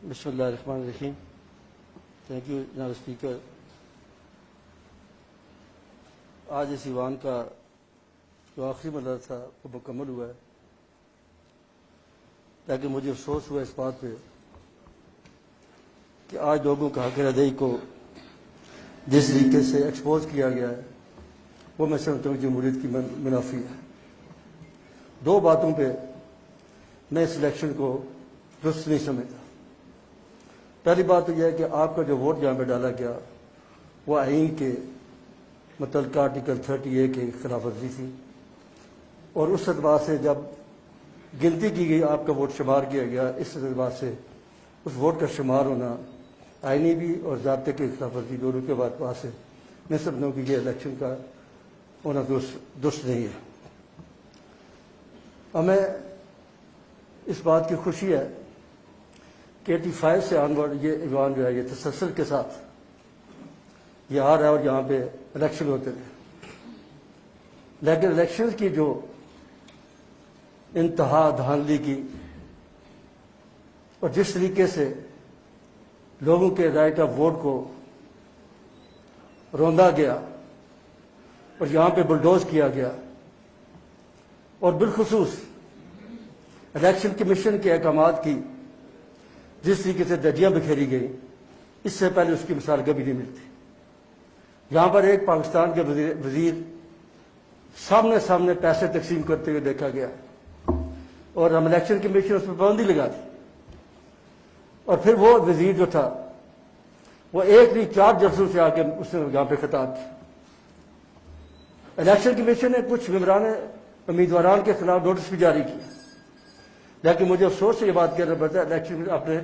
بسم اللہ الرحمن الرحیم. تھینک یو جناب اسپیکر. آج اس ایوان کا جو آخری مرحلہ تھا وہ مکمل ہوا ہے، لیکن مجھے افسوس ہوا اس بات پہ کہ آج لوگوں کا حق ردعی کو جس طریقے سے ایکسپوز کیا گیا ہے وہ میں سمجھتا ہوں جمہوریت کی منافی ہے. دو باتوں پہ میں اس الیکشن کو درست نہیں سمجھتا. پہلی بات تو یہ ہے کہ آپ کا جو ووٹ جہاں پہ ڈالا گیا وہ آئین کے متعلقہ آرٹیکل 30A کے خلاف ورزی تھی، اور اس اعتبار سے جب گنتی کی گئی آپ کا ووٹ شمار کیا گیا، اس اعتبار سے اس ووٹ کا شمار ہونا آئینی بھی اور ضابطے کے خلاف ورزی دونوں کے اعتبار سے میں سمجھتا ہوں کہ یہ الیکشن کا ہونا درست نہیں ہے. ہمیں اس بات کی خوشی ہے کہ 85 سے آنورڈ یہ ایوان جو ہے یہ تسلسل کے ساتھ یہ آ رہا ہے اور یہاں پہ الیکشن ہوتے رہے، لیکن الیکشن کی جو انتہا دھاندلی کی اور جس طریقے سے لوگوں کے رائٹ آف ووٹ کو روندا گیا اور یہاں پہ بلڈوز کیا گیا، اور بالخصوص الیکشن کمیشن کے احکامات کی جس طریقے سے دھجیاں بکھیری گئی، اس سے پہلے اس کی مثال کبھی نہیں ملتی. یہاں پر ایک پاکستان کے وزیر سامنے سامنے پیسے تقسیم کرتے ہوئے دیکھا گیا اور ہم الیکشن کمیشن اس پہ پابندی لگا دی، اور پھر وہ وزیر جو تھا وہ ایک نہیں 4 جلسوں سے آ کے اس نے یہاں پہ خطاب کیا. الیکشن کمیشن نے کچھ ممبران امیدواران کے خلاف نوٹس بھی جاری کیا، لیکن مجھے افسوس سے یہ بات کہنا پڑتا ہے الیکشن میں اپنے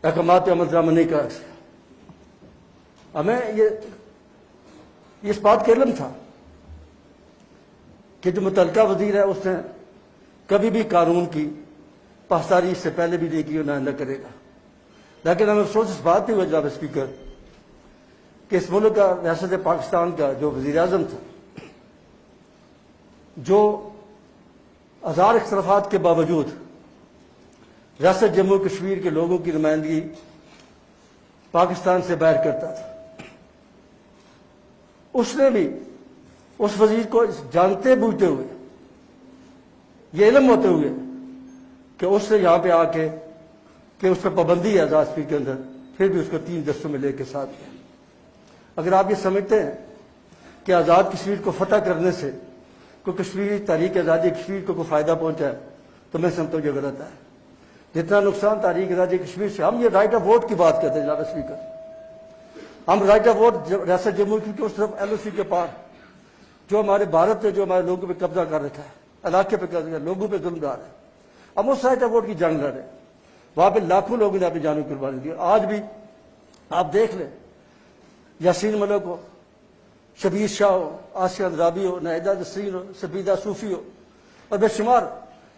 احکامات عمل درآمد نہیں کر سکا. ہمیں یہ اس بات کا علم تھا کہ جو متعلقہ وزیر ہے اس نے کبھی بھی قانون کی پاسداری اس سے پہلے بھی نہیں کی اور نہ کرے گا. لیکن ہمیں افسوس اس بات پہ ہوا جناب اسپیکر کہ اس ملک کا ریاست پاکستان کا جو وزیر اعظم تھا، جو ہزار اختلافات کے باوجود ریاست جموں کشمیر کے لوگوں کی نمائندگی پاکستان سے باہر کرتا تھا، اس نے بھی اس وزیر کو جانتے بوجھتے ہوئے یہ علم ہوتے ہوئے کہ اس نے یہاں پہ آ کے کہ اس پہ پابندی ہے آزاد کشمیر کے اندر، پھر بھی اس کو 3 دستوں میں لے کے ساتھ گیا. اگر آپ یہ سمجھتے ہیں کہ آزاد کشمیر کو فتح کرنے سے کوئی کشمیری تحریک آزادی کشمیر کو کوئی فائدہ پہنچا ہے تو میں سمجھتا ہوں یہ غلط ہے. جتنا نقصان تحریک آزادی کشمیر سے، ہم یہ رائٹ آف ووٹ کی بات کرتے ہیں جناب اسپیکر، ہم رائٹ آف ووٹ ریاست جموں کی اس طرف LOC کے پار جو ہمارے بھارت نے جو ہمارے لوگوں پہ قبضہ کر رکھا ہے، علاقے پہ قبضہ لوگوں پہ ظلم ڈال ہے، ہم اس رائٹ آف ووٹ کی جنگ لڑ رہے ہیں. وہاں پہ لاکھوں لوگوں نے اپنی جانوں کی قربانی دی. آج بھی آپ دیکھ لیں، یاسین ملک ہو، شبیر شاہ ہو، آسیہ اندرابی ہو، نائدہ نسرین ہو، سبیدہ صوفی ہو، اور بے شمار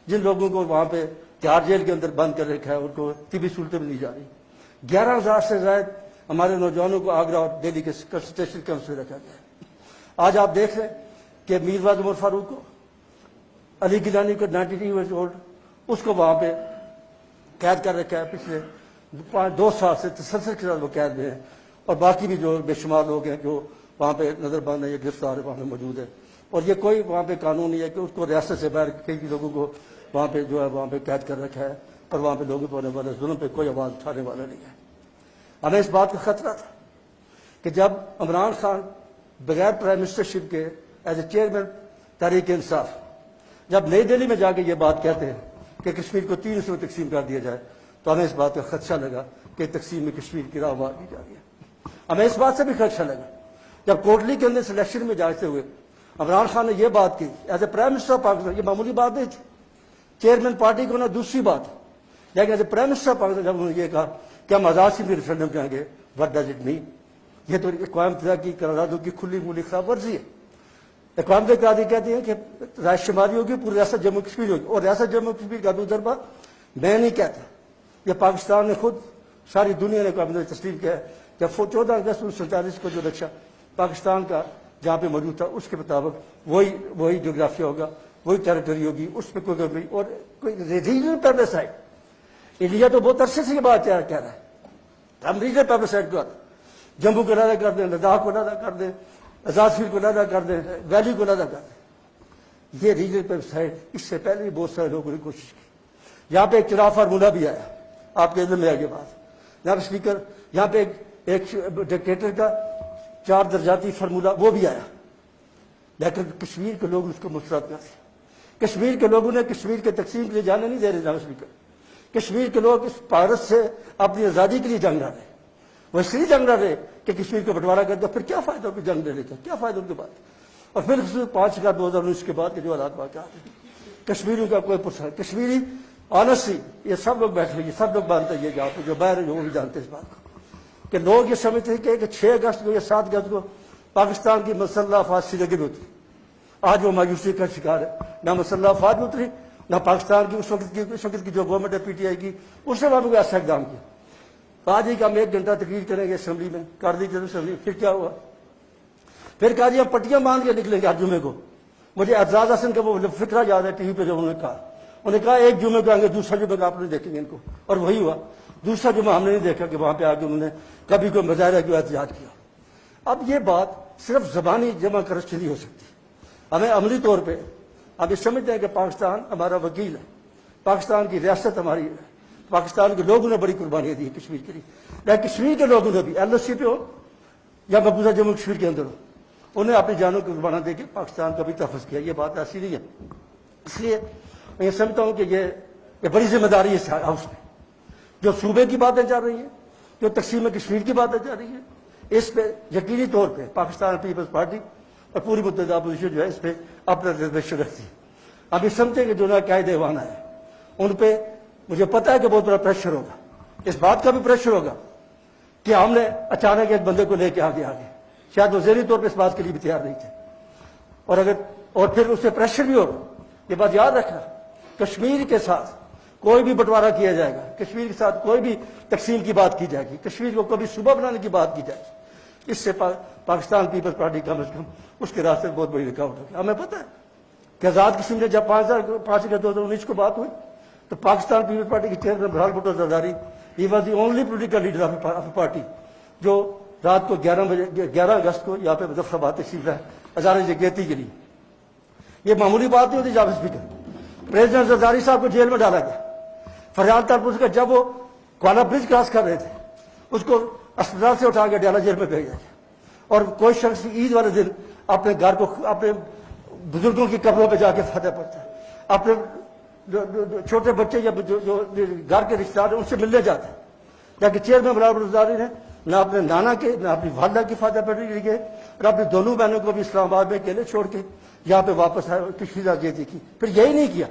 جن لوگوں کو وہاں پہ تہاڑ جیل کے اندر بند کر رکھا ہے، ان کو طبی سہولتیں بھی نہیں جا رہی. 11,000 سے زائد ہمارے نوجوانوں کو آگرہ اور دہلی کے کنسنٹریشن کیمپس میں رکھا گیا ہے. آج آپ دیکھ لیں کہ میرواز عمر فاروق کو، علی گیلانی کو 92 ایئرز اولڈ، اس کو وہاں پہ قید کر رکھا ہے. پچھلے 2 سال سے تسلسل کے ساتھ وہ قید میں ہیں، اور باقی بھی جو بے شمار لوگ ہیں جو وہاں پہ نظر بند ہے یا گرفتار ہے وہاں پہ موجود ہے. اور یہ کوئی وہاں پہ قانون نہیں ہے کہ اس کو ریاست سے باہر کئی لوگوں کو وہاں پہ جو ہے وہاں پہ قید کر رکھا ہے، اور وہاں پہ لوگوں پہ ہونے والے ظلم پہ کوئی آواز اٹھانے والا نہیں ہے. ہمیں اس بات کا خطرہ تھا کہ جب عمران خان بغیر پرائم منسٹرشپ کے as a chairman Tehreek Insaf جب نئی دہلی میں جا کے یہ بات کہتے ہیں کہ کشمیر کو 3 حصوں میں تقسیم کر دیا جائے، تو ہمیں اس بات کا خدشہ لگا کہ تقسیم میں کشمیر کی راہ مار دی جا رہی ہے. ہمیں اس بات سے بھی خدشہ لگا جب کوٹلی کے اندر سلیکشن میں جاتے ہوئے عمران خان نے یہ بات کی as a prime minister of Pakistan. یہ معمولی بات نہیں تھی، چیئرمین پارٹی کو نا دوسری بات، لیکن as a prime minister of Pakistan جب انہوں نے یہ کہا کہ ہم آزاد کشمیر ریفرنڈم جائیں گے، وٹ ڈز اٹ مین؟ یہ تو اقوام متحدہ کی قراردادوں کی کھلی مولی خلاف ورزی ہے. اقوام متحدہ کہتی ہیں کہ رائے شماری ہوگی، پوری ریاست جموں کشمیر ہوگی، اور ریاست جموں کشمیر کا دو دربہ میں نہیں کہتا، یہ پاکستان نے خود، ساری دنیا نے اقوام متحدہ تسلیم کیا ہے. جب 14 اگست 1947 کو جو نقشہ پاکستان کا جہاں پہ موجود تھا اس کے مطابق وہی جغرافیہ ہوگا، وہی ٹیریٹری ہوگی، اس پہ کوئی اور کوئی ریجنل پیراسائٹ انڈیا تو بہت عرصے سے یہ بات کہہ رہا ہے ہم ریجنل پیپلسائڈ کو جموں کو علیحدہ کر دیں، لداخ کو علیحدہ کر دیں، آزاد کشمیر کو علیحدہ کر دیں، ویلی کو علیحدہ کر دیں۔ یہ ریجنل پیپلسائڈ اس سے پہلے بھی بہت سارے لوگوں نے کوشش کی۔ یہاں پہ ایک چناؤ فارمولہ بھی آیا، آپ کے علم میں آگے بات، جناب اسپیکر یہاں پہ ایک ڈکٹیٹر کا 4 درجاتی فارمولہ وہ بھی آیا، لیکن کشمیر کے لوگ اس کو مسترد کر دیا۔ کشمیر کے لوگوں نے کشمیر کے تقسیم کے لیے جانے نہیں دے رہے جناب اسپیکر۔ کشمیر کے لوگ اس بھارت سے اپنی آزادی کے لیے جنگ لڑ رہے، وہ اس لیے جنگ لڑ رہے کہ کشمیر کو بٹوارا کر دو، پھر کیا فائدہ ان کو جنگ لڑنے کا، کیا فائدہ ان کے بعد؟ اور پھر 5/2019 کے بعد کے جو حالات واقعات ہیں، کشمیریوں کا کوئی پرسہ کشمیری آنےسٹلی یہ سب لوگ بیٹھے ہوئے، سب لوگ مانتے ہیں، جہاں پہ جو باہر ہیں وہ بھی جانتے ہیں اس بات کو کہ لوگ یہ سمجھتے ہیں کہ 6 اگست کو یا 7 اگست کو پاکستان کی مسلح افواج سری نگر میں اتری۔ آج وہ مایوسی کا شکار ہے، نہ مسلح افواج میں اتری، نہ پاکستان کی اس وقت کی جو گورنمنٹ ہے پی ٹی آئی کی، اس نے وہاں کو ایسا اقدام کیا۔ آج ہی کہ ہم 1 گھنٹہ تقریر کریں گے اسمبلی میں، کر دی جنرل اسمبلی، پھر کیا ہوا؟ پھر کہا جی ہم پٹیاں باندھ کے نکلیں گے ہر جمعے کو۔ مجھے اعزاز حسن کا وہ فکرہ یاد ہے ٹی وی پہ جب انہوں نے کہا، انہوں نے کہا 1 جمعے کو آئیں گے، دوسرا جمعے کو آپ نہیں دیکھیں گے ان کو، اور وہی ہوا۔ دوسرا جمعہ ہم نے نہیں دیکھا کہ وہاں پہ آ کے انہوں نے کبھی کوئی مظاہرہ کیا، احتجاج کیا۔ اب یہ بات صرف زبانی جمع کرنے سے نہیں ہو سکتی، ہمیں عملی طور پہ ہم یہ سمجھتے ہیں کہ پاکستان ہمارا وکیل ہے، پاکستان کی ریاست ہماری ہے، پاکستان کے لوگوں نے بڑی قربانیاں دی ہیں کشمیر کے لیے، لیکن کشمیر کے لوگوں نے بھی ایل او سی پہ ہو یا مقبوضہ جموں کشمیر کے اندر ہو، انہیں اپنی جانوں کو قربانیاں دے کے پاکستان کا بھی تحفظ کیا۔ یہ بات ایسی نہیں ہے۔ اس لیے میں یہ سمجھتا ہوں کہ یہ بڑی ذمہ داری ہے اس ہاؤس میں، جو صوبے کی باتیں چل رہی ہیں، جو تقسیم کشمیر کی باتیں چل رہی ہیں، اس پہ یقینی طور پہ پاکستان پیپلز پارٹی اور پوری متحدہ اپوزیشن جو ہے اس پہ اپنا ریزرویشن رکھتی ہے۔ ہم یہ سمجھتے ہیں کہ جو قائد ایوان ہے ان پہ مجھے پتا ہے کہ بہت بڑا پریشر ہوگا، اس بات کا بھی پریشر ہوگا کہ ہم نے اچانک ایک بندے کو لے کے آگے شاید وہ ذہنی طور پہ اس بات کے لیے بھی تیار نہیں تھے، اور پھر اس سے پریشر بھی ہوگا۔ یہ بات یاد رکھنا، کشمیر کے ساتھ کوئی بھی بٹوارا کیا جائے گا، کشمیر کے ساتھ کوئی بھی تقسیم کی بات کی جائے گی، کشمیر کو کبھی صوبہ بنانے کی بات کی جائے گی، اس سے پاکستان پیپلز پارٹی کم از کم اس کے راستے میں بہت بڑی رکاوٹ ہوگی۔ ہمیں پتہ ہے کہ آزاد کشمیر میں جب 5 اگست 2019 کو بات ہوئی تو پاکستان پیپلز پارٹی کی چیئرمین بہرحال Bhutto Zardari, he was the only political leader of party جو رات کو 11 اگست کو یہاں پہ مظفر آباد تشریف لائے ہزارہ جگیتی کے لیے۔ یہ معمولی بات نہیں ہوتی جناب اسپیکر۔ پریزیڈنٹ زرداری صاحب کو جیل میں ڈالا گیا، فریاد ترپوز کا جب وہ کوالا برج کراس کر رہے تھے اس کو اسپتال سے اٹھا کے ڈالا جیل میں بھیجا گیا، اور کوئی شخص عید والے دن اپنے گھر کو اپنے بزرگوں کی قبروں پہ جا کے فاتح پڑھتا ہے، اپنے چھوٹے بچے یا جو گھر کے رشتے دار ہیں ان سے ملنے جاتے ہیں، لیکن چیئرمین بہرحال بھٹو زرداری نے نہ اپنے نانا کے نہ اپنی والدہ کی فاتح پڑھنے کے لیے گئے، اور اپنی دونوں بہنوں کو بھی اسلام آباد میں اکیلے چھوڑ کے یہاں پہ واپس آئے، کشمیر آزادی کی۔ پھر یہی نہیں کیا،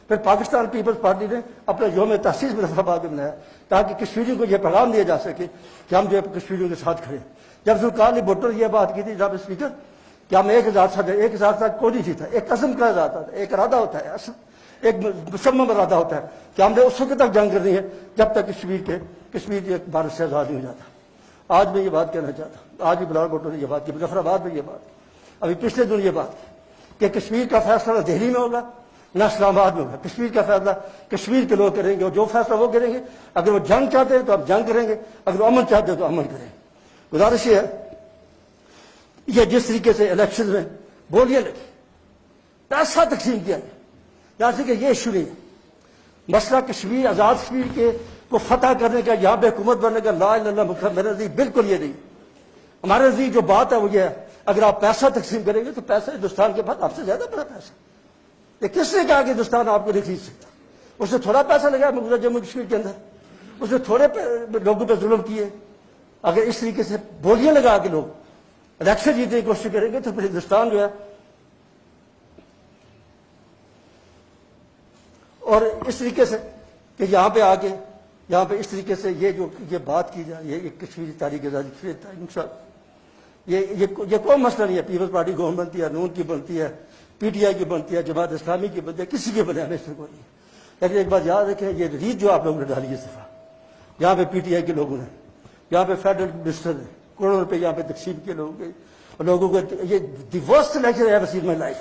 پھر پاکستان پیپلز پارٹی نے اپنا یوم تاسیس مظفر آباد میں منایا تاکہ کشمیریوں کو یہ پیغام دیا جا سکے کہ ہم جو ہے کشمیریوں کے ساتھ کھڑے۔ جب ذوالفقار علی بھٹو نے یہ بات کی تھی جناب اسپیکر کہ ہم 1000 ساتھ کوئی نہیں جیتا، ایک عزم کا ارادہ تھا، ایک ارادہ ہوتا ہے، ایک مصمم ارادہ ہوتا ہے کہ ہم نے اس وقت تک جنگ کرنی ہے جب تک کشمیر ایک بھارت سے آزاد نہیں ہو جاتا۔ آج میں یہ بات کہنا چاہتا ہوں، آج بھی بہرحال بھٹو نے یہ بات کی، مظفر آباد میں یہ بات، ابھی پچھلے دن یہ بات کہ کشمیر کا فیصلہ نہ دہلی میں ہوگا نہ اسلام آباد میں ہوگا، کشمیر کا فیصلہ کشمیر کے لوگ کریں گے، اور جو فیصلہ وہ کریں گے، اگر وہ جنگ چاہتے ہیں تو ہم جنگ کریں گے، اگر وہ امن چاہتے ہیں تو امن کریں گے۔ گزارش یہ ہے، یہ جس طریقے سے الیکشن میں بولیاں لگی، پیسہ تقسیم کیا گیا، جیسے کہ یہ ایشو نہیں ہے، مسئلہ کشمیر آزاد کشمیر کے کو فتح کرنے کا، یہاں پہ حکومت بننے کا، لا الہ الا اللہ محمد، میرے نزدیک بالکل یہ نہیں۔ ہمارے نزدیک جو بات ہے وہ یہ ہے، اگر آپ پیسہ تقسیم کریں گے تو پیسہ ہندوستان کے پاس آپ سے زیادہ بڑا پیسہ، یہ کس نے کہا کہ ہندوستان آپ کو نہیں خرید سکتا؟ اس نے تھوڑا پیسہ لگایا مقبوضہ جموں کشمیر کے اندر، اس نے تھوڑے لوگوں پہ ظلم کیے۔ اگر اس طریقے سے بولیاں لگا کے لوگ الیکشن جیتنے کی کوشش کریں گے تو پھر ہندوستان جو ہے، اور اس طریقے سے کہ یہاں پہ آ کے یہاں پہ اس طریقے سے یہ بات کی جائے، یہ کشمیری تاریخ آزادی یہ کوئی مسئلہ نہیں ہے، پیپلز پارٹی گورنمنٹ بنتی ہے، نون کی بنتی ہے، پی ٹی آئی کی بنتی ہے، جماعت اسلامی کی بنتی ہے، کسی کی بنے ہمیں اس میں کوئی نہیں ہے۔ لیکن ایک بات یاد رکھیں، یہ ریت جو آپ لوگوں نے ڈالی ہے صفحہ، یہاں پہ پی ٹی آئی کے لوگوں نے، یہاں پہ فیڈرل منسٹر نے کروڑوں روپے یہاں پہ تقسیم کیے لوگوں کو، یہ دی worst election I have seen my life,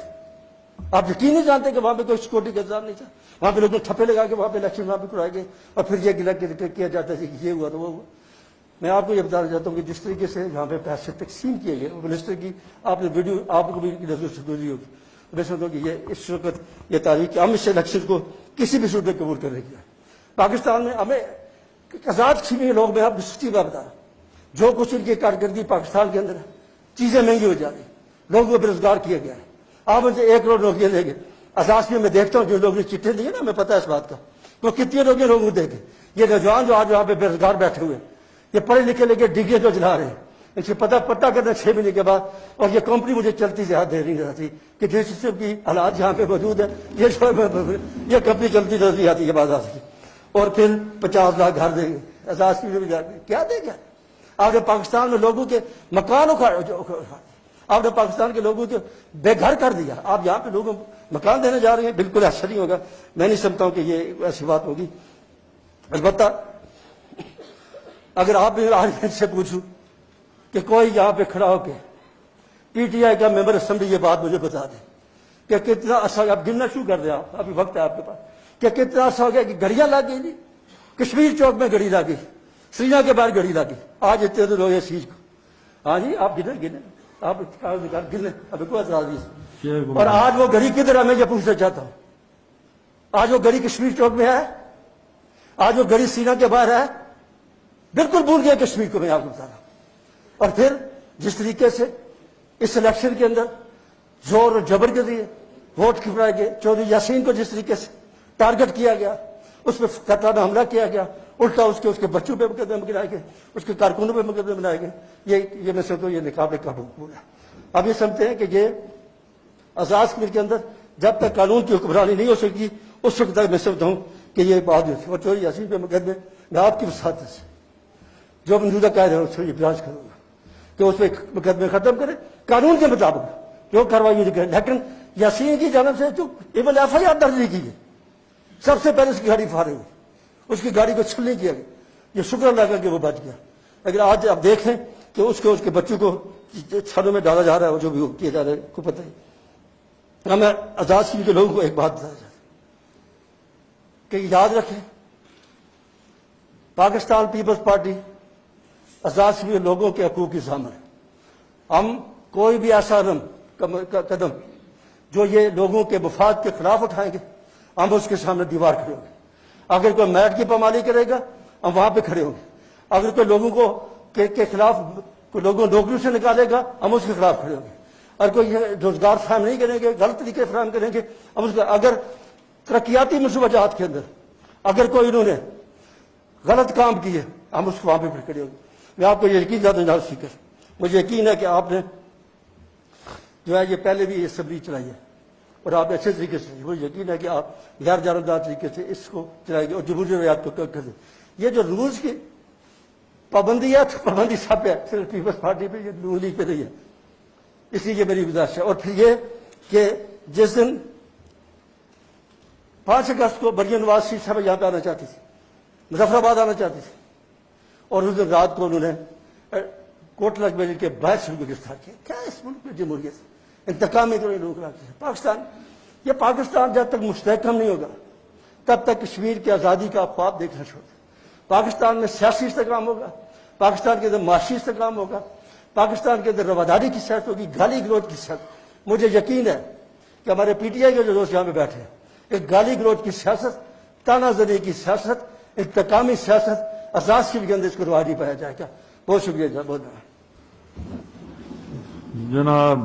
آپ یقین نہیں جانتے کہ وہاں پہ کوئی سیکورٹی کا انتظام نہیں تھا. وہاں پہ لوگ نے ٹھپے لگا کے وہاں پہ الیکشن وہاں پہ کرائے گئے اور پھر یہ گلا کیا جاتا ہے کہ یہ ہوا تو وہ ہوا. میں آپ کو یہ بتانا چاہتا ہوں کہ جس طریقے سے یہاں پہ پیسے تقسیم کیے گئے منسٹر کی آپ نے ویڈیو آپ کو بھی نظر سے گزری ہوگی. میں سمجھتا ہوں کہ یہ اس وقت یہ تاریخ کہ ہم اس الیکشن کو کسی بھی صورت میں قبول کرنے کی ہے. پاکستان میں ہمیں آزاد چھینے لوگ میں آپ سچی بات بتا رہا ہوں جو کچھ ان کی کارکردگی پاکستان کے اندر ہے چیزیں مہنگی ہو جا رہی لوگوں کو بے روزگار کیا گیا ہے. آپ ان سے 1 کروڑ نوکریاں دیں گے. آزاد میں دیکھتا ہوں جو لوگ نے چٹھے دیے نا ہمیں پتا ہے اس بات کا وہ کتنے لوگوں کو دیں گے. یہ نوجوان جو آج وہاں پہ بے روزگار بیٹھے ہوئے یہ پڑھے لکھے لے کے ڈگریاں جو چلا رہے ہیں ان سے پتہ کرنا 6 مہینے کے بعد اور یہ کمپنی مجھے چلتی زیادہ دیر نہیں رہتی کہ جس قسم کی حالات یہاں پہ موجود ہے یہ کمپنی چلتی نظر آتی ہے بازار کی اور پھر 50 لاکھ گھر دیں گے. آزاد میں کیا دیں گے. آپ نے پاکستان میں لوگوں کے مکان آپ نے پاکستان کے لوگوں کے بے گھر کر دیا. آپ یہاں پہ لوگوں مکان دینے جا رہے ہیں. بالکل ایسا نہیں ہوگا. میں نہیں سمجھتا ہوں کہ یہ ایسی بات ہوگی. البتہ اگر آپ آج سے پوچھوں کہ کوئی یہاں پہ کھڑا ہو کے پی ٹی آئی کا ممبر اسمبلی یہ بات مجھے بتا دے کہ کتنا عرصہ آپ گننا شروع کر دیں. آپ ابھی وقت ہے آپ کے پاس کہ کتنا عرصہ ہو گیا کہ گڑیاں لگ گئی. کشمیر چوک میں گڑی لگی سری نگر کے باہر گڑی لگی. آج اتنے تو لوگ اس چیز کو ہاں جی آپ گنے آپ گنے ابھی کوئی اعتراض نہیں. اور آج وہ گڑی کدھر ہے میں یہ پوچھنا چاہتا ہوں. آج وہ گڑی کشمیر چوک میں ہے. آج وہ گڑی سری نگر کے باہر ہے. بالکل بھول گیا کشمیر کو. میں آپ کو بتا رہا ہوں. اور پھر جس طریقے سے اس الیکشن کے اندر زور اور جبر کے ذریعے ووٹ کھپڑائے گئے چودھری یاسین کو جس طریقے سے ٹارگٹ کیا گیا اس پہ قطرانہ حملہ کیا گیا الٹا اس کے بچوں پہ مقدمے بنائے گئے اس کے کارکنوں پہ مقدمے بنائے گئے. یہ میں سمجھتا ہوں یہ نقاب کا حکم ہے. اب یہ سمجھتے ہیں کہ یہ آزاد کشمیر کے اندر جب تک قانون کی حکمرانی نہیں ہو سکتی اس وقت تک میں سمجھتا ہوں کہ یہ بات ہوتی. اور چودھری یاسین پہ مقدمے میں آپ کی وساطت سے جو موجودہ قائد ہے اس کو یہ برانچ کروں گا کہ اس پہ مقدمے ختم کرے قانون کے مطابق جو کاروائی کرے. لیکن یاسین کی جانب سے جو ایون ایف آئی آر درج نہیں کی گئی. سب سے پہلے اس کی گاڑی فارغ ہوئی. اس کی گاڑی کو چھل نہیں کیا گیا. یہ شکر اللہ کا کہ وہ بچ گیا. اگر آج آپ دیکھیں کہ اس کے بچوں کو چھانوں میں ڈالا جا رہا ہے جو بھی کیا جا رہا ہے کو پتہ ہے. ہمیں آزاد کشمیر کے لوگوں کو ایک بات بتایا جائے کہ یاد رکھیں پاکستان پیپلز پارٹی آزاد کشمیر لوگوں کے حقوق کی ضامن ہے. ہم کوئی بھی ایسا قدم جو یہ لوگوں کے مفاد کے خلاف اٹھائیں گے ہم اس کے سامنے دیوار کھڑے ہوں گے. اگر کوئی میٹ کی پامالی کرے گا ہم وہاں پہ کھڑے ہوں گے. اگر کوئی لوگوں کو کے خلاف کوئی لوگوں نوکریوں سے نکالے گا ہم اس کے خلاف کھڑے ہوں گے. اگر کوئی روزگار فراہم نہیں کریں گے غلط طریقے فراہم کریں گے ہم اس اگر ترقیاتی منصوبہ جات کے اندر اگر کوئی انہوں نے غلط کام کیے ہم اس کو وہاں پہ کھڑے ہوں گے. میں آپ کو یہ یقین دلاتا ہوں اسپیکر مجھے یقین ہے کہ آپ نے جو ہے یہ پہلے بھی اسمبلی چلائی ہے اور آپ اچھے طریقے سے مجھے یقین ہے کہ آپ غیر جانبدار طریقے سے اس کو چلائیں گے اور جمہوری روایات کو کر دیں. یہ جو رولز کی پابندی ہے تو پابندی سب پہ صرف پیپلز پارٹی پہ یہ نون لیگ پہ نہیں ہے. اس لیے یہ میری گزارش ہے. اور پھر یہ کہ جس دن 5 اگست کو مریم نواز شریف صاحب یہاں پہ آنا چاہتی تھی مظفر آباد آنا چاہتی تھی اور اس دن رات کو انہوں نے کوٹلہ میل کے باہر سے گرفتار کیا. کیا اس ملک میں جمہوریت انتقامی طور لوگ رکھتے ہیں. پاکستان جب تک مستحکم نہیں ہوگا تب تک کشمیر کی آزادی کا خواب دیکھنا چھوڑ دیں. پاکستان میں سیاسی استحکام ہوگا پاکستان کے اندر معاشی استحکام ہوگا پاکستان کے اندر رواداری کی صحت ہوگی گالی گلوچ کی صحت. مجھے یقین ہے کہ ہمارے پی ٹی آئی کے جو دوست یہاں پہ بیٹھے ہیں ایک گالی گلوچ کی سیاست تانا زنی کی سیاست انتقامی سیاست آزاد کشمیر کے اندر اس کو روا نہیں پایا جائے گا. بہت شکریہ. بہت جناب